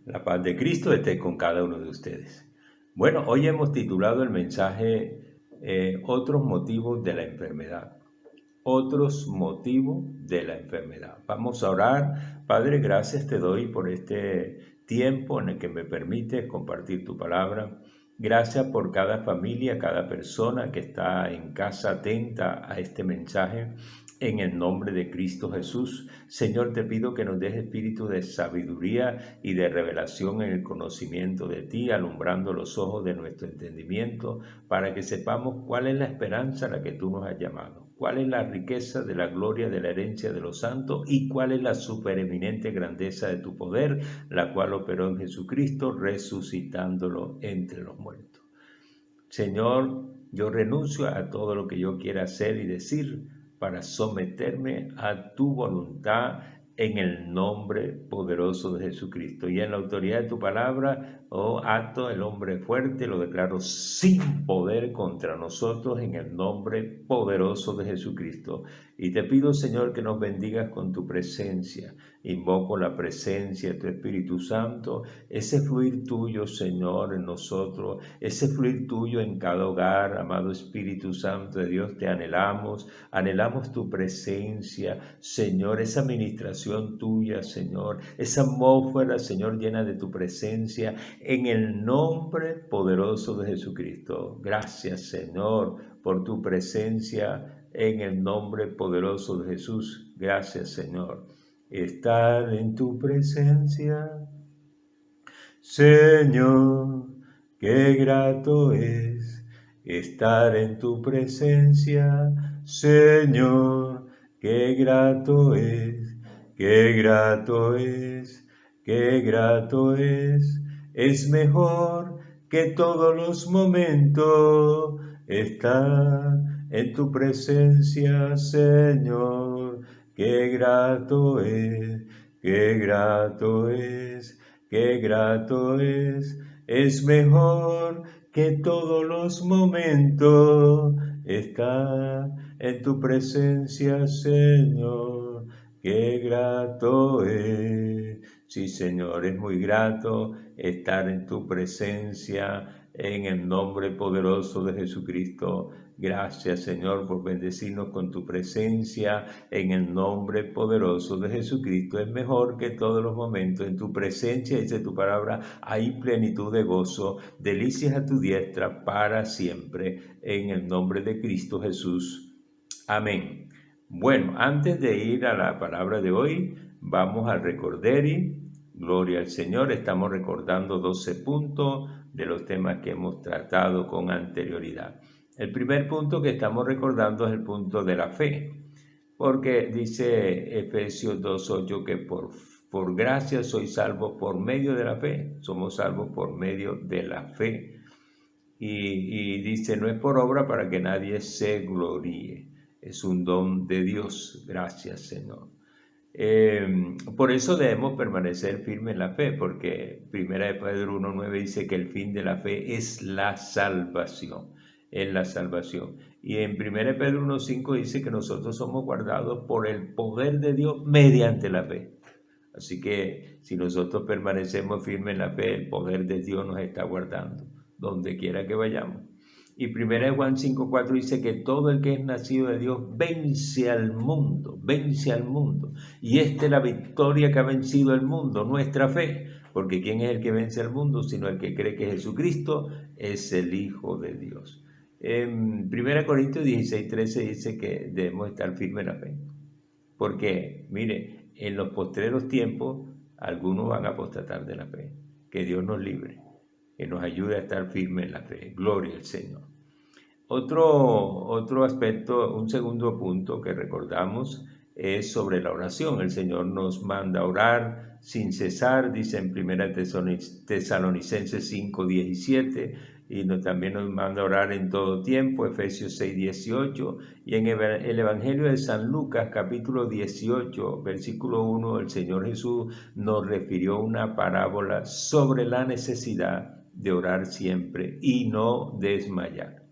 La paz de Cristo esté con cada uno de ustedes. Bueno, hoy hemos titulado el mensaje Otros motivos de la enfermedad. Otros motivos de la enfermedad. Vamos a orar. Padre, gracias te doy por este tiempo en el que me permites compartir tu palabra. Gracias por cada familia, cada persona que está en casa atenta a este mensaje. En el nombre de Cristo Jesús, Señor, te pido que nos des espíritu de sabiduría y de revelación en el conocimiento de ti, alumbrando los ojos de nuestro entendimiento, para que sepamos cuál es la esperanza a la que tú nos has llamado, cuál es la riqueza de la gloria de la herencia de los santos y cuál es la supereminente grandeza de tu poder, la cual operó en Jesucristo, resucitándolo entre los muertos. Señor, yo renuncio a todo lo que yo quiera hacer y decir para someterme a tu voluntad en el nombre poderoso de Jesucristo. Y en la autoridad de tu palabra, oh, ato el hombre fuerte, lo declaro sin poder contra nosotros en el nombre poderoso de Jesucristo. Y te pido, Señor, que nos bendigas con tu presencia. Invoco la presencia de tu Espíritu Santo, ese fluir tuyo, Señor, en nosotros, ese fluir tuyo en cada hogar. Amado Espíritu Santo de Dios, te anhelamos, anhelamos tu presencia, Señor, esa administración tuya, Señor, esa atmósfera, Señor, llena de tu presencia, en el nombre poderoso de Jesucristo. Gracias, Señor, por tu presencia, en el nombre poderoso de Jesús. Gracias, Señor. Estar en tu presencia, Señor, qué grato es estar en tu presencia, Señor, qué grato es, qué grato es, qué grato es mejor que todos los momentos estar en tu presencia, Señor, qué grato es, qué grato es. Qué grato es mejor que todos los momentos estar en tu presencia, Señor. Qué grato es. Sí, Señor, es muy grato estar en tu presencia en el nombre poderoso de Jesucristo. Gracias, Señor, por bendecirnos con tu presencia en el nombre poderoso de Jesucristo. Es mejor que todos los momentos. En tu presencia, dice tu palabra, hay plenitud de gozo, delicias a tu diestra para siempre, en el nombre de Cristo Jesús. Amén. Bueno, antes de ir a la palabra de hoy, vamos al recorderi. Gloria al Señor. Estamos recordando 12 puntos de los temas que hemos tratado con anterioridad. El primer punto que estamos recordando es el punto de la fe, porque dice Efesios 2:8 que por gracia sois salvos por medio de la fe. Somos salvos por medio de la fe. Y dice, no es por obra para que nadie se gloríe. Es un don de Dios. Gracias, Señor. Por eso debemos permanecer firmes en la fe, porque 1 Pedro 1:9 dice que el fin de la fe es la salvación, es la salvación. Y en 1 Pedro 1:5 dice que nosotros somos guardados por el poder de Dios mediante la fe. Así que si nosotros permanecemos firmes en la fe, el poder de Dios nos está guardando, donde quiera que vayamos. Y 1 Juan 5:4 dice que todo el que es nacido de Dios vence al mundo, vence al mundo. Y esta es la victoria que ha vencido el mundo, nuestra fe. Porque ¿quién es el que vence al mundo? Sino el que cree que Jesucristo es el Hijo de Dios. En 1 Corintios 16:13 dice que debemos estar firmes en la fe. Porque, mire, en los postreros tiempos, algunos van a apostatar de la fe. Que Dios nos libre, que nos ayude a estar firmes en la fe. Gloria al Señor. Otro aspecto, un segundo punto que recordamos es sobre la oración. El Señor nos manda a orar sin cesar, dice en 1 Tesalonicenses 5:17, y también nos manda a orar en todo tiempo, Efesios 6:18, y en el Evangelio de San Lucas, capítulo 18, versículo 1, el Señor Jesús nos refirió una parábola sobre la necesidad de orar siempre y no desmayar.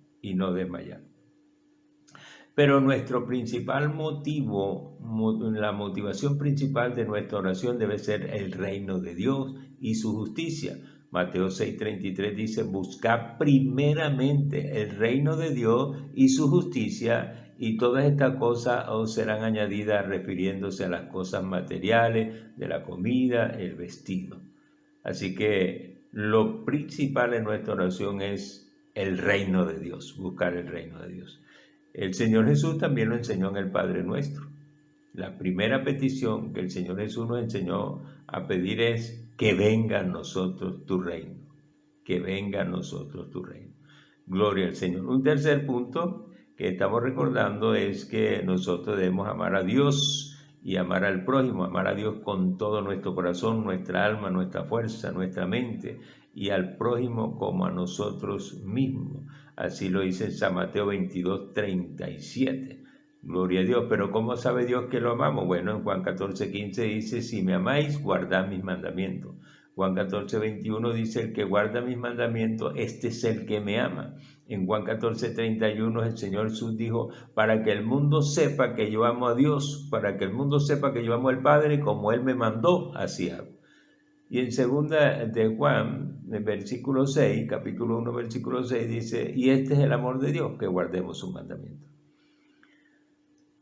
Pero nuestro principal motivo, la motivación principal de nuestra oración debe ser el reino de Dios y su justicia. Mateo 6:33 dice, buscad primeramente el reino de Dios y su justicia, y todas estas cosas os serán añadidas, refiriéndose a las cosas materiales, de la comida, el vestido. Así que lo principal en nuestra oración es el reino de Dios, buscar el reino de Dios. El Señor Jesús también lo enseñó en el Padre Nuestro. La primera petición que el Señor Jesús nos enseñó a pedir es que venga a nosotros tu reino, que venga a nosotros tu reino. Gloria al Señor. Un tercer punto que estamos recordando es que nosotros debemos amar a Dios y amar al prójimo, amar a Dios con todo nuestro corazón, nuestra alma, nuestra fuerza, nuestra mente, y al prójimo como a nosotros mismos. Así lo dice en San Mateo 22:37. Gloria a Dios. Pero ¿cómo sabe Dios que lo amamos? Bueno, en Juan 14:15 dice, si me amáis, guardad mis mandamientos. Juan 14:21 dice, el que guarda mis mandamientos, este es el que me ama. En Juan 14:31 el Señor Jesús dijo, para que el mundo sepa que yo amo a Dios, para que el mundo sepa que yo amo al Padre, como Él me mandó, así hago. Y en segunda de Juan, en versículo 6, capítulo 1, versículo 6, dice, y este es el amor de Dios, que guardemos sus mandamientos.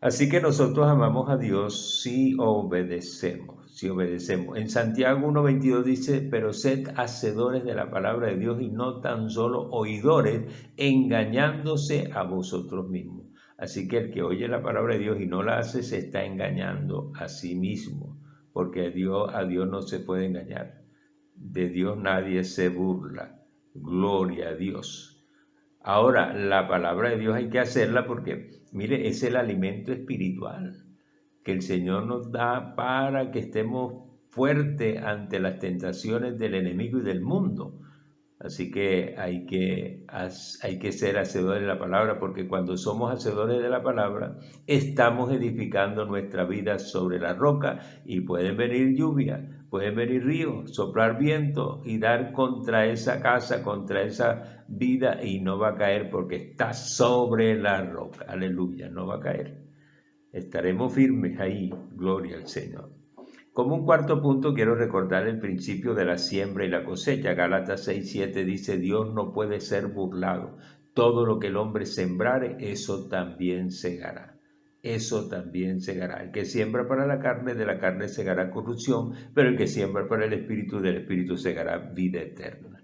Así que nosotros amamos a Dios si obedecemos, si obedecemos. En Santiago 1:22 dice, pero sed hacedores de la palabra de Dios y no tan solo oidores, engañándose a vosotros mismos. Así que el que oye la palabra de Dios y no la hace, se está engañando a sí mismo, porque a Dios no se puede engañar. De Dios nadie se burla. Gloria a Dios. Ahora, la palabra de Dios hay que hacerla porque, mire, es el alimento espiritual que el Señor nos da para que estemos fuertes ante las tentaciones del enemigo y del mundo. Así que hay que ser hacedores de la palabra, porque cuando somos hacedores de la palabra, estamos edificando nuestra vida sobre la roca, y pueden venir lluvia, pueden venir ríos, soplar viento y dar contra esa casa, contra esa vida, y no va a caer porque está sobre la roca. Aleluya, no va a caer. Estaremos firmes ahí, gloria al Señor. Como un cuarto punto, quiero recordar el principio de la siembra y la cosecha. Gálatas 6:7 dice, Dios no puede ser burlado. Todo lo que el hombre sembrare, eso también segará. Eso también segará. El que siembra para la carne, de la carne segará corrupción, pero el que siembra para el espíritu, del espíritu segará vida eterna.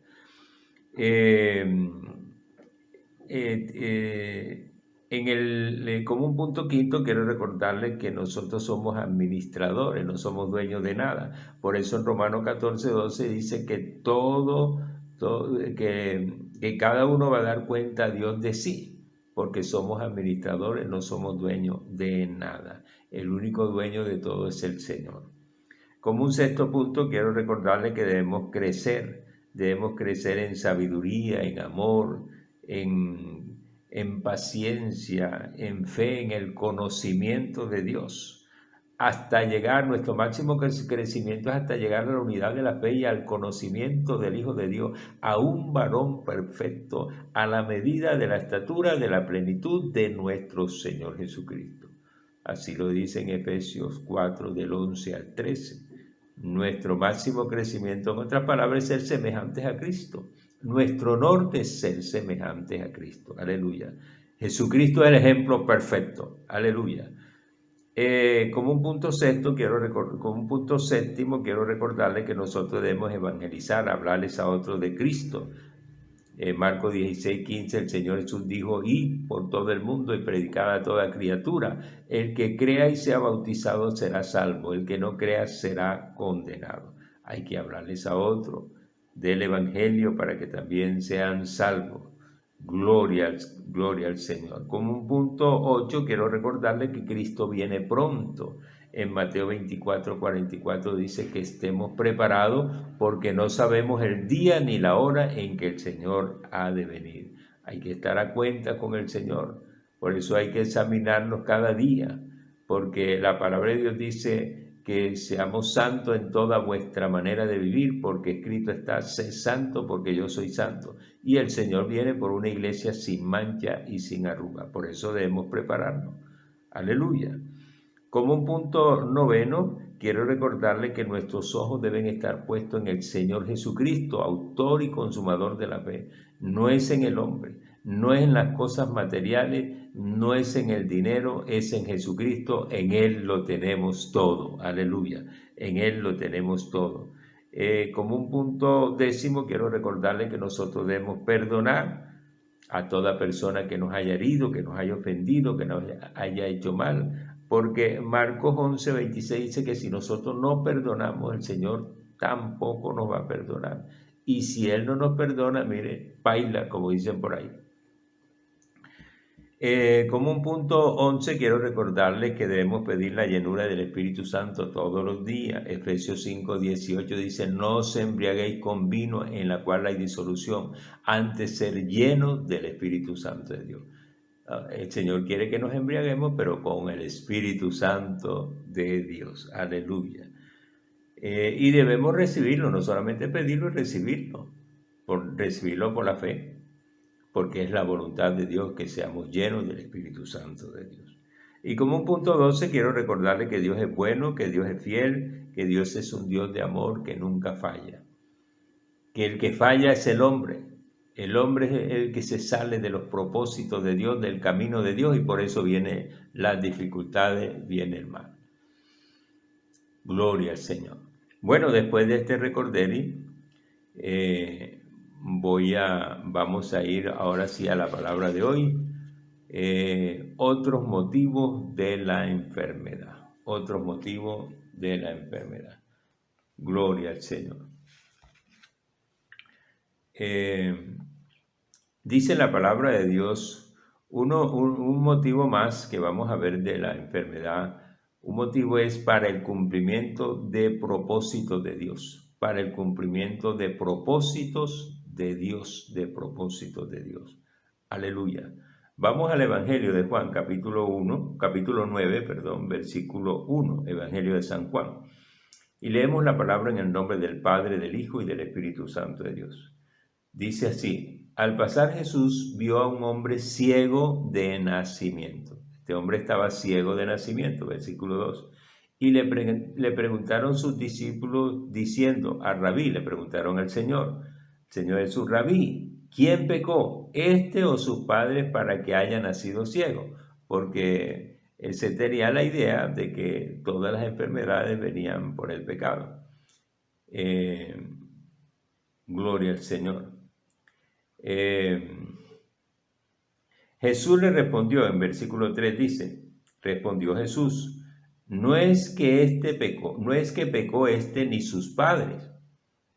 Como un punto quinto, quiero recordarles que nosotros somos administradores, no somos dueños de nada. Por eso en Romanos 14:12 dice que que cada uno va a dar cuenta a Dios de sí, porque somos administradores, no somos dueños de nada. El único dueño de todo es el Señor. Como un sexto punto, quiero recordarles que debemos crecer en sabiduría, en amor, en paciencia, en fe, en el conocimiento de Dios, hasta llegar, nuestro máximo crecimiento es hasta llegar a la unidad de la fe y al conocimiento del Hijo de Dios, a un varón perfecto, a la medida de la estatura de la plenitud de nuestro Señor Jesucristo. Así lo dice en Efesios 4, del 11 al 13. Nuestro máximo crecimiento, en otras palabras, es ser semejantes a Cristo. Nuestro norte es ser semejantes a Cristo. Aleluya. Jesucristo es el ejemplo perfecto. Aleluya. Como un punto séptimo, quiero recordarles que nosotros debemos evangelizar, hablarles a otros de Cristo. Marcos 16:15, el Señor Jesús dijo, id por todo el mundo y predicad a toda criatura. El que crea y sea bautizado será salvo, el que no crea será condenado. Hay que hablarles a otros del Evangelio para que también sean salvos. Gloria al Señor. Como un punto 8, quiero recordarles que Cristo viene pronto. En Mateo 24:44 dice que estemos preparados porque no sabemos el día ni la hora en que el Señor ha de venir. Hay que estar a cuenta con el Señor. Por eso hay que examinarnos cada día, porque la palabra de Dios dice que seamos santos en toda vuestra manera de vivir, porque escrito está, sé santo porque yo soy santo. Y el Señor viene por una iglesia sin mancha y sin arruga. Por eso debemos prepararnos. Aleluya. Como un punto noveno, quiero recordarle que nuestros ojos deben estar puestos en el Señor Jesucristo, autor y consumador de la fe. No es en el hombre, no es en las cosas materiales, no es en el dinero, es en Jesucristo. En Él lo tenemos todo. Aleluya. En Él lo tenemos todo. Como un punto décimo, quiero recordarle que nosotros debemos perdonar a toda persona que nos haya herido, que nos haya ofendido, que nos haya hecho mal, porque Marcos 11:26 dice que si nosotros no perdonamos, el Señor tampoco nos va a perdonar. Y si Él no nos perdona, mire, paila, como dicen por ahí. Como un punto 11, quiero recordarles que debemos pedir la llenura del Espíritu Santo todos los días. Efesios 5:18 dice: no os embriaguéis con vino en la cual hay disolución, antes ser llenos del Espíritu Santo de Dios. El Señor quiere que nos embriaguemos, pero con el Espíritu Santo de Dios. Aleluya. Y debemos recibirlo, no solamente pedirlo y recibirlo por la fe, porque es la voluntad de Dios que seamos llenos del Espíritu Santo de Dios. Y como un punto 12, quiero recordarle que Dios es bueno, que Dios es fiel, que Dios es un Dios de amor que nunca falla. Que el que falla es el hombre. El hombre es el que se sale de los propósitos de Dios, del camino de Dios, y por eso vienen las dificultades, viene el mal. Gloria al Señor. Bueno, después de este recorderi, vamos a ir ahora sí a la palabra de hoy. Otros motivos de la enfermedad. Otros motivos de la enfermedad. Gloria al Señor. Dice la palabra de Dios, un motivo más que vamos a ver de la enfermedad. Un motivo es para el cumplimiento de propósitos de Dios. Para el cumplimiento de propósitos de Dios, de propósitos de Dios. Aleluya. Vamos al Evangelio de Juan, capítulo 9, versículo 1, Evangelio de San Juan. Y leemos la palabra en el nombre del Padre, del Hijo y del Espíritu Santo de Dios. Dice así: al pasar Jesús vio a un hombre ciego de nacimiento. Este hombre estaba ciego de nacimiento, versículo 2. Y le preguntaron sus discípulos diciendo, a Rabí, le preguntaron al Señor Jesús, Rabí, ¿quién pecó, este o sus padres, para que haya nacido ciego? Porque él se tenía la idea de que todas las enfermedades venían por el pecado. Gloria al Señor. Jesús le respondió, en versículo 3 dice, respondió Jesús, no es que pecó este ni sus padres,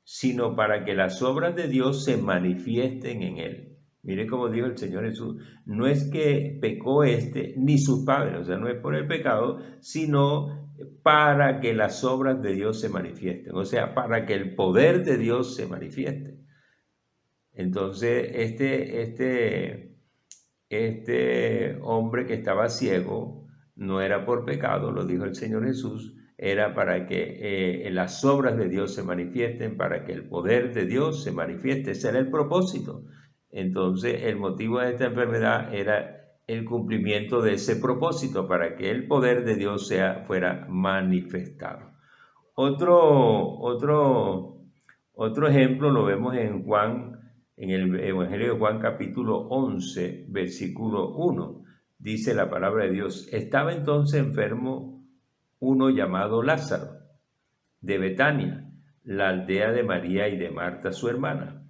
sino para que las obras de Dios se manifiesten en él. Mire cómo dijo el Señor Jesús, no es que pecó este ni sus padres, o sea, no es por el pecado, sino para que las obras de Dios se manifiesten, o sea, para que el poder de Dios se manifieste. Entonces, este hombre que estaba ciego no era por pecado, lo dijo el Señor Jesús, era para que las obras de Dios se manifiesten, para que el poder de Dios se manifieste. Ese era el propósito. Entonces, el motivo de esta enfermedad era el cumplimiento de ese propósito, para que el poder de Dios fuera manifestado. Otro ejemplo lo vemos en Juan, en el Evangelio de Juan capítulo 11, versículo 1. Dice la palabra de Dios, estaba entonces enfermo uno llamado Lázaro, de Betania, la aldea de María y de Marta su hermana.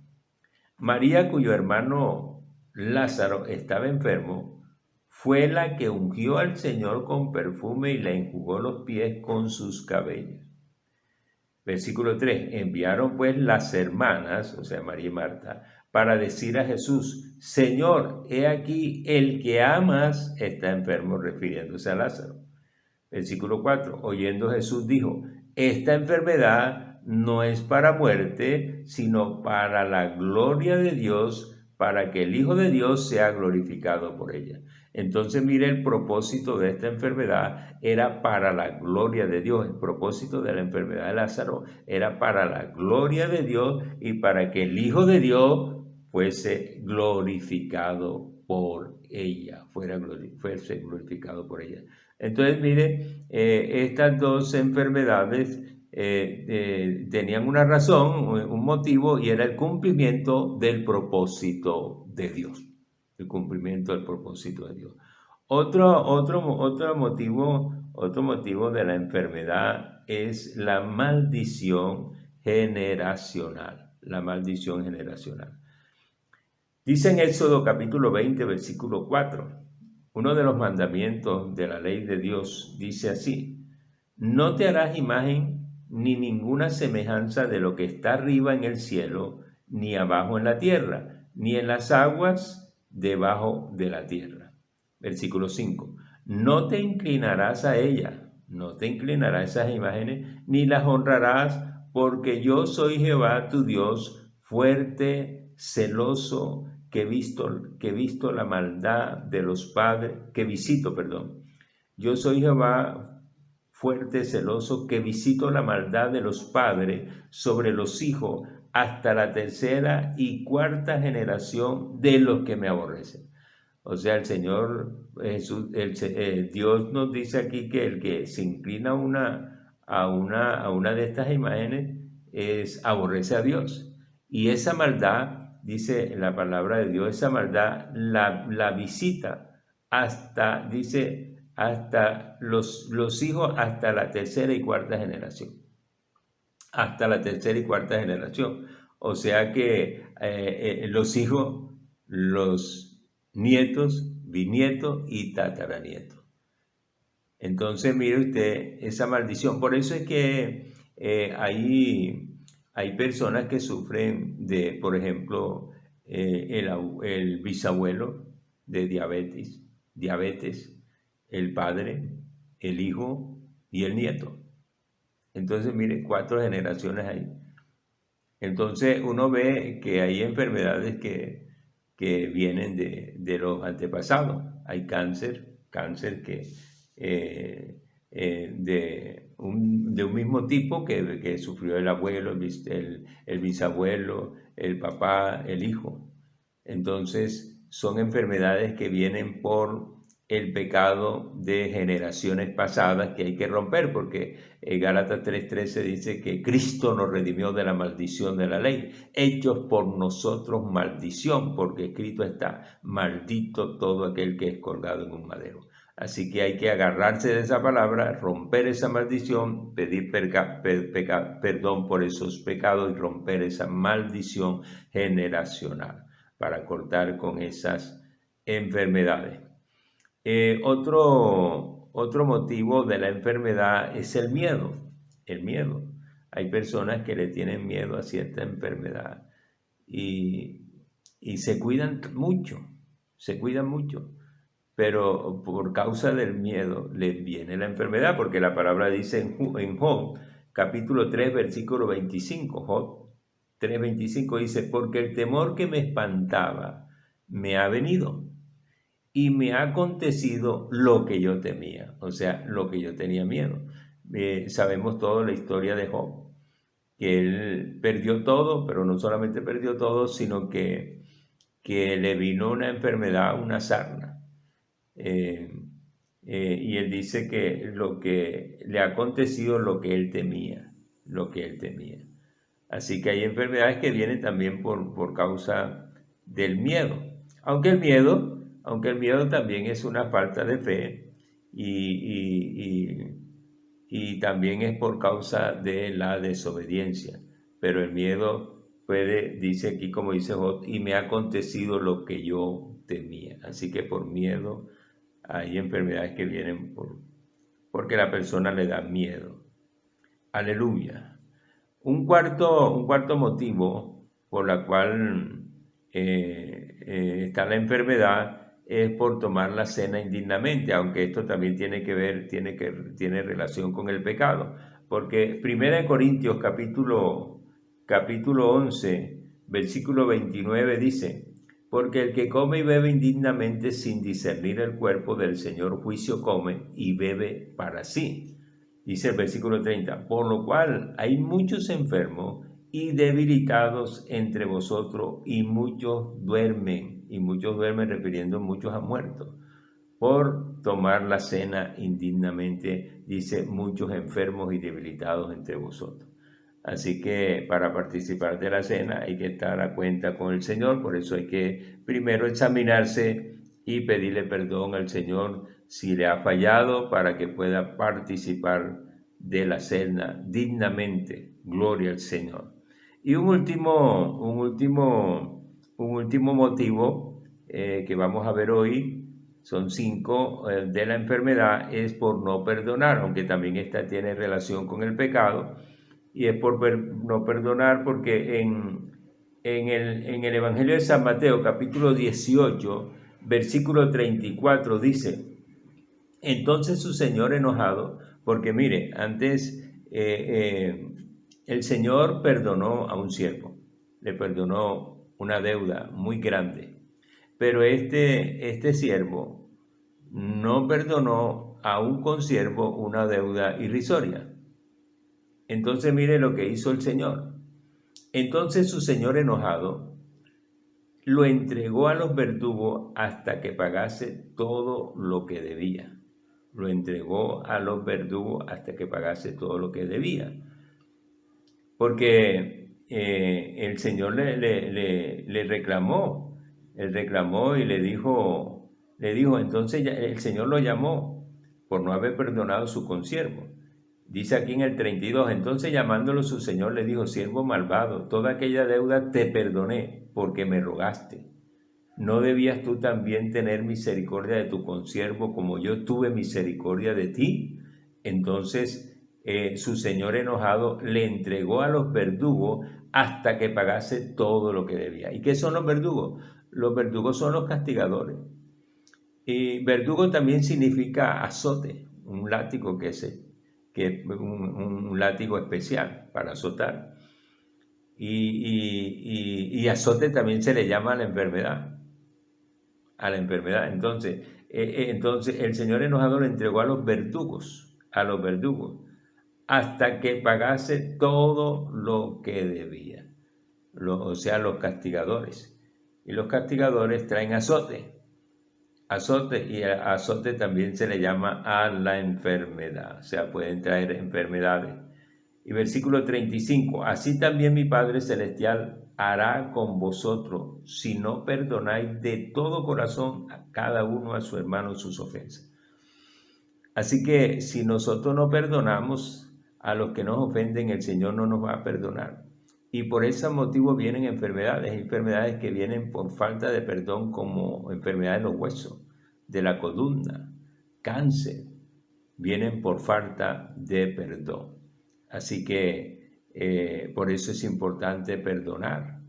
María, cuyo hermano Lázaro estaba enfermo, fue la que ungió al Señor con perfume y le enjugó los pies con sus cabellos. Versículo 3, enviaron pues las hermanas, o sea, María y Marta, para decir a Jesús, Señor, he aquí, el que amas está enfermo, refiriéndose a Lázaro. Versículo 4, oyendo Jesús dijo, esta enfermedad no es para muerte, sino para la gloria de Dios, para que el Hijo de Dios sea glorificado por ella. Entonces, mire, el propósito de esta enfermedad era para la gloria de Dios. El propósito de la enfermedad de Lázaro era para la gloria de Dios y para que el Hijo de Dios fuese glorificado por ella, fuese glorificado por ella. Entonces, mire, estas dos enfermedades tenían una razón, un motivo, y era el cumplimiento del propósito de Dios. El cumplimiento del propósito de Dios. Otro motivo de la enfermedad es la maldición generacional. La maldición generacional. Dice en Éxodo capítulo 20, versículo 4, uno de los mandamientos de la ley de Dios dice así: no te harás imagen ni ninguna semejanza de lo que está arriba en el cielo, ni abajo en la tierra, ni en las aguas debajo de la tierra. Versículo 5. No te inclinarás a ella, no te inclinarás a esas imágenes, ni las honrarás, porque yo soy Jehová tu Dios, fuerte, celoso, que visto la maldad de los padres, que visito, perdón. Yo soy Jehová fuerte, celoso, que visito la maldad de los padres sobre los hijos hasta la tercera y cuarta generación de los que me aborrecen. O sea, el Señor Jesús, Dios nos dice aquí que el que se inclina a una de estas imágenes aborrece a Dios. Y esa maldad, dice la palabra de Dios, esa maldad la visita hasta, dice, hasta los hijos, hasta la tercera y cuarta generación. Hasta la tercera y cuarta generación. O sea que los hijos, los nietos, bisnietos y tataranietos. Entonces, mire usted esa maldición. Por eso es que hay personas que sufren de, por ejemplo, el bisabuelo de diabetes, el padre, el hijo y el nieto. Entonces, mire, 4 generaciones ahí. Entonces, uno ve que hay enfermedades que vienen de los antepasados. Hay cáncer que de un mismo tipo que sufrió el abuelo, el bisabuelo, el papá, el hijo. Entonces son enfermedades que vienen por el pecado de generaciones pasadas que hay que romper, porque Gálatas 3:13 dice que Cristo nos redimió de la maldición de la ley, hechos por nosotros maldición, porque escrito está: maldito todo aquel que es colgado en un madero. Así que hay que agarrarse de esa palabra, romper esa maldición, pedir perdón por esos pecados y romper esa maldición generacional para cortar con esas enfermedades. Otro motivo de la enfermedad es el miedo. El miedo. Hay personas que le tienen miedo a cierta enfermedad y se cuidan mucho, pero por causa del miedo les viene la enfermedad, porque la palabra dice en Job, capítulo 3, versículo 25, Job 3:25 dice: porque el temor que me espantaba me ha venido y me ha acontecido lo que yo temía, o sea, lo que yo tenía miedo. Sabemos toda la historia de Job, que él perdió todo, pero no solamente perdió todo, sino que le vino una enfermedad, una sarna. Y él dice que lo que le ha acontecido lo que él temía, Así que hay enfermedades que vienen también por causa del miedo, aunque el miedo también es una falta de fe y también es por causa de la desobediencia. Pero el miedo dice aquí, como dice Job, y me ha acontecido lo que yo temía. Así que por miedo hay enfermedades que vienen porque la persona le da miedo. Aleluya. Un cuarto motivo por la cual está la enfermedad es por tomar la cena indignamente, aunque esto también tiene relación con el pecado, porque 1 Corintios capítulo 11, versículo 29 dice: porque el que come y bebe indignamente sin discernir el cuerpo del Señor, juicio come y bebe para sí. Dice el versículo 30, por lo cual hay muchos enfermos y debilitados entre vosotros, y muchos duermen refiriendo muchos han muerto. por tomar la cena indignamente, dice, muchos enfermos y debilitados entre vosotros. Así que para participar de la cena hay que estar a cuenta con el Señor, por eso hay que primero examinarse y pedirle perdón al Señor si le ha fallado para que pueda participar de la cena dignamente. Gloria al Señor. Y un último motivo que vamos a ver hoy, son 5 de la enfermedad, es por no perdonar, aunque también esta tiene relación con el pecado, y es por no perdonar porque en el Evangelio de San Mateo, capítulo 18, versículo 34, dice, entonces su señor enojado, porque mire, antes el Señor perdonó a un siervo, le perdonó una deuda muy grande, pero este siervo no perdonó a un consiervo una deuda irrisoria. Entonces mire lo que hizo el Señor. Entonces su señor enojado lo entregó a los verdugos hasta que pagase todo lo que debía. Lo entregó a los verdugos hasta que pagase todo lo que debía. Porque el Señor le reclamó. Él reclamó y le dijo, entonces el Señor lo llamó por no haber perdonado a su consiervo. Dice aquí en el 32, entonces llamándolo su señor le dijo, siervo malvado, toda aquella deuda te perdoné porque me rogaste. ¿No debías tú también tener misericordia de tu consiervo como yo tuve misericordia de ti? Entonces su señor enojado le entregó a los verdugos hasta que pagase todo lo que debía. ¿Y qué son los verdugos? Los verdugos son los castigadores. Y verdugo también significa azote, un látigo que es un látigo especial para azotar. Y azote también se le llama a la enfermedad. Entonces el Señor enojado le entregó a los verdugos, hasta que pagase todo lo que debía. O sea, los castigadores. Y los castigadores traen azote, y azote también se le llama a la enfermedad, o sea, pueden traer enfermedades. Y versículo 35, así también mi Padre Celestial hará con vosotros si no perdonáis de todo corazón a cada uno a su hermano sus ofensas. Así que si nosotros no perdonamos a los que nos ofenden, el Señor no nos va a perdonar. Y por ese motivo vienen enfermedades que vienen por falta de perdón, como enfermedades de los huesos, de la columna, cáncer, vienen por falta de perdón. Así que por eso es importante perdonar,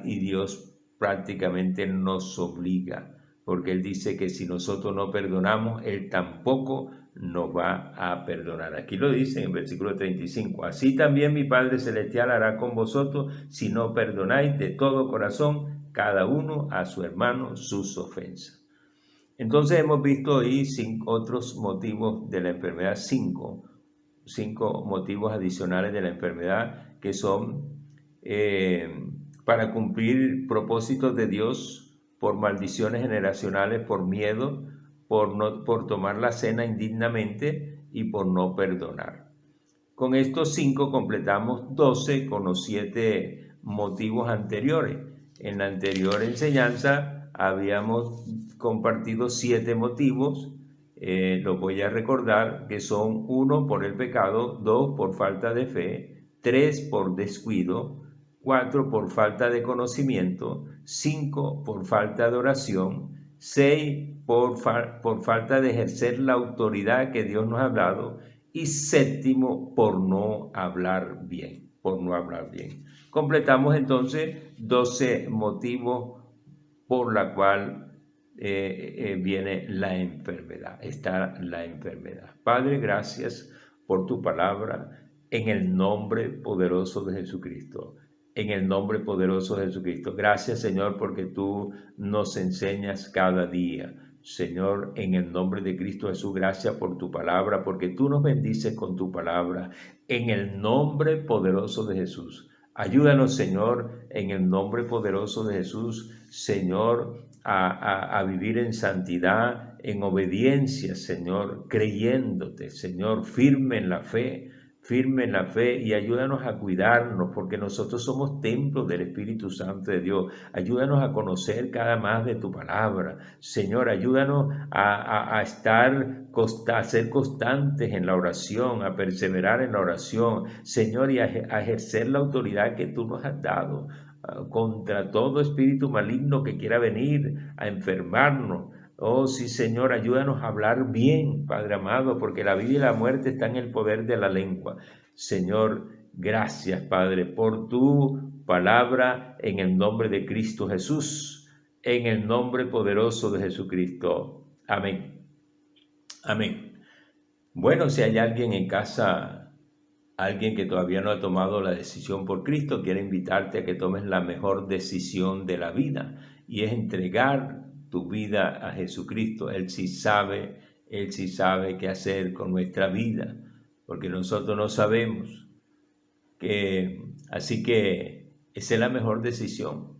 y Dios prácticamente nos obliga, porque Él dice que si nosotros no perdonamos, Él tampoco nos va a perdonar. Aquí lo dice en versículo 35, así también mi Padre Celestial hará con vosotros si no perdonáis de todo corazón cada uno a su hermano sus ofensas. Entonces hemos visto ahí otros motivos de la enfermedad, cinco motivos adicionales de la enfermedad que son para cumplir propósitos de Dios, por maldiciones generacionales, por miedo, por tomar la cena indignamente y por no perdonar. Con estos 5 completamos 12 con los 7 motivos anteriores. En la anterior enseñanza habíamos compartido 7 motivos. Los voy a recordar, que son 1 por el pecado, 2 por falta de fe, 3 por descuido, 4 por falta de conocimiento, 5 por falta de oración, 6 por falta de ejercer la autoridad que Dios nos ha dado, y 7 por no hablar bien, Completamos entonces 12 motivos por la cual viene la enfermedad, está la enfermedad. Padre, gracias por tu palabra, en el nombre poderoso de Jesucristo. En el nombre poderoso de Jesucristo. Gracias, Señor, porque tú nos enseñas cada día. Señor, en el nombre de Cristo Jesús, gracias por tu palabra, porque tú nos bendices con tu palabra. En el nombre poderoso de Jesús. Ayúdanos, Señor, en el nombre poderoso de Jesús, Señor, a vivir en santidad, en obediencia, Señor, creyéndote, Señor, firme en la fe, y ayúdanos a cuidarnos, porque nosotros somos templos del Espíritu Santo de Dios. Ayúdanos a conocer cada más de tu palabra. Señor, ayúdanos a ser constantes en la oración, a perseverar en la oración, Señor, y a ejercer la autoridad que tú nos has dado contra todo espíritu maligno que quiera venir a enfermarnos. Oh sí, Señor, ayúdanos a hablar bien, Padre amado, porque la vida y la muerte están en el poder de la lengua. Señor, gracias, Padre, por tu palabra en el nombre de Cristo Jesús, en el nombre poderoso de Jesucristo. Amén. Amén. Bueno, si hay alguien en casa, alguien que todavía no ha tomado la decisión por Cristo, quiero invitarte a que tomes la mejor decisión de la vida, y es entregar tu vida a Jesucristo. Él sí sabe qué hacer con nuestra vida, porque nosotros no sabemos. Así que esa es la mejor decisión,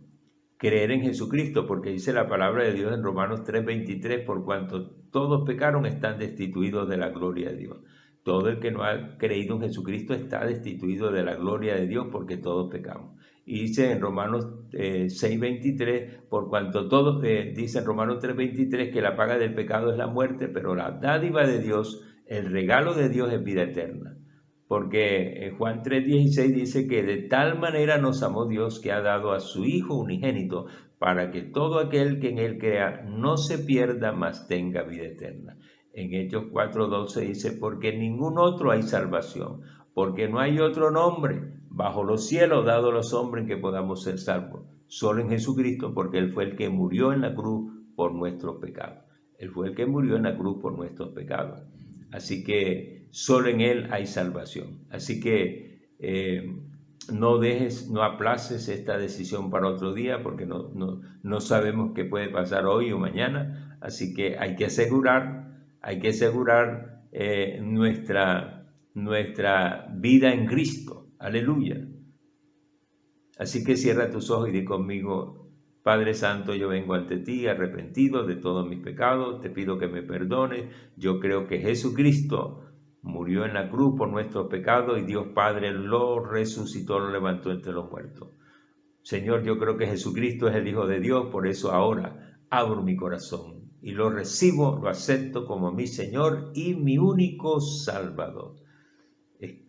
creer en Jesucristo, porque dice la palabra de Dios en Romanos 3:23, por cuanto todos pecaron están destituidos de la gloria de Dios. Todo el que no ha creído en Jesucristo está destituido de la gloria de Dios, porque todos pecamos. Y dice en Romanos 6:23, por cuanto todos, dice en Romanos 3:23 que la paga del pecado es la muerte, pero la dádiva de Dios, el regalo de Dios es vida eterna. Porque Juan 3:16 dice que de tal manera nos amó Dios que ha dado a su Hijo unigénito, para que todo aquel que en él crea no se pierda, mas tenga vida eterna. En Hechos 4:12 dice, porque en ningún otro hay salvación, porque no hay otro nombre bajo los cielos dado a los hombres en que podamos ser salvos, solo en Jesucristo, porque Él fue el que murió en la cruz por nuestros pecados. Él fue el que murió en la cruz por nuestros pecados. Así que solo en Él hay salvación. Así que no aplaces esta decisión para otro día, porque no sabemos qué puede pasar hoy o mañana. Así que hay que asegurar nuestra vida en Cristo. Aleluya. Así que cierra tus ojos y di conmigo: Padre Santo, yo vengo ante ti arrepentido de todos mis pecados, te pido que me perdones. Yo creo que Jesucristo murió en la cruz por nuestros pecados y Dios Padre lo resucitó, lo levantó entre los muertos. Señor, yo creo que Jesucristo es el Hijo de Dios, por eso ahora abro mi corazón y lo recibo, lo acepto como mi Señor y mi único Salvador.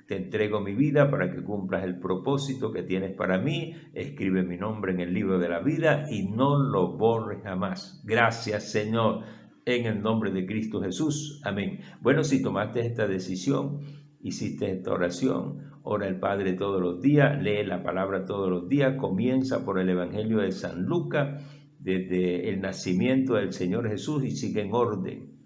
Te entrego mi vida para que cumplas el propósito que tienes para mí. Escribe mi nombre en el libro de la vida y no lo borres jamás. Gracias, Señor, en el nombre de Cristo Jesús. Amén. Bueno, si tomaste esta decisión, hiciste esta oración, ora al Padre todos los días, lee la palabra todos los días, comienza por el Evangelio de San Lucas, desde el nacimiento del Señor Jesús, y sigue en orden.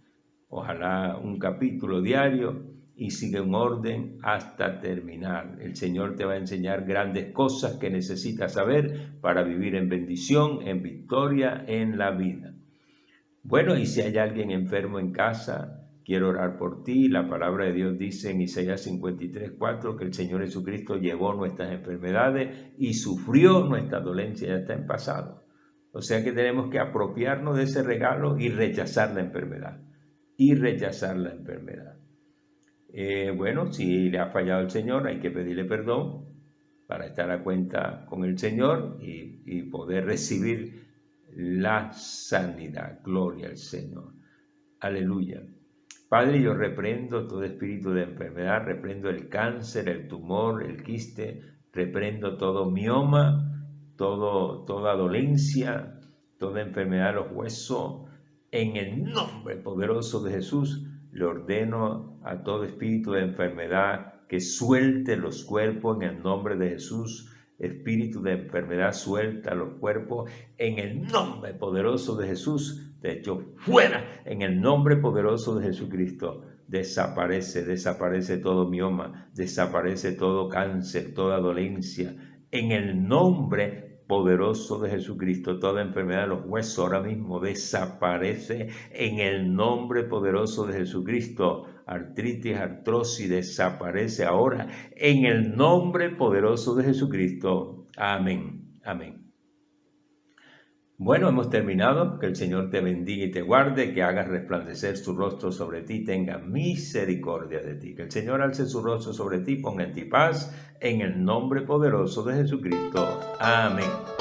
Ojalá un capítulo diario, y sigue un orden hasta terminar. El Señor te va a enseñar grandes cosas que necesitas saber para vivir en bendición, en victoria, en la vida. Bueno, y si hay alguien enfermo en casa, quiero orar por ti. La palabra de Dios dice en Isaías 53:4 que el Señor Jesucristo llevó nuestras enfermedades y sufrió nuestra dolencia. Ya está en pasado. O sea que tenemos que apropiarnos de ese regalo y rechazar la enfermedad. Bueno, si le ha fallado el Señor, hay que pedirle perdón para estar a cuenta con el Señor y poder recibir la sanidad. Gloria al Señor. Aleluya. Padre, yo reprendo todo espíritu de enfermedad, reprendo el cáncer, el tumor, el quiste, reprendo todo mioma, toda dolencia, toda enfermedad de los huesos. En el nombre poderoso de Jesús, le ordeno a todo espíritu de enfermedad que suelte los cuerpos en el nombre de Jesús. Espíritu de enfermedad, suelta los cuerpos en el nombre poderoso de Jesús. Te echo fuera en el nombre poderoso de Jesucristo. Desaparece todo mioma, desaparece todo cáncer, toda dolencia. En el nombre poderoso de Jesucristo, toda enfermedad de los huesos ahora mismo desaparece en el nombre poderoso de Jesucristo. Artritis, artrosis, desaparece ahora en el nombre poderoso de Jesucristo. Amén. Amén. Bueno, hemos terminado. Que el Señor te bendiga y te guarde, que haga resplandecer su rostro sobre ti, tenga misericordia de ti. Que el Señor alce su rostro sobre ti, ponga en ti paz, en el nombre poderoso de Jesucristo. Amén.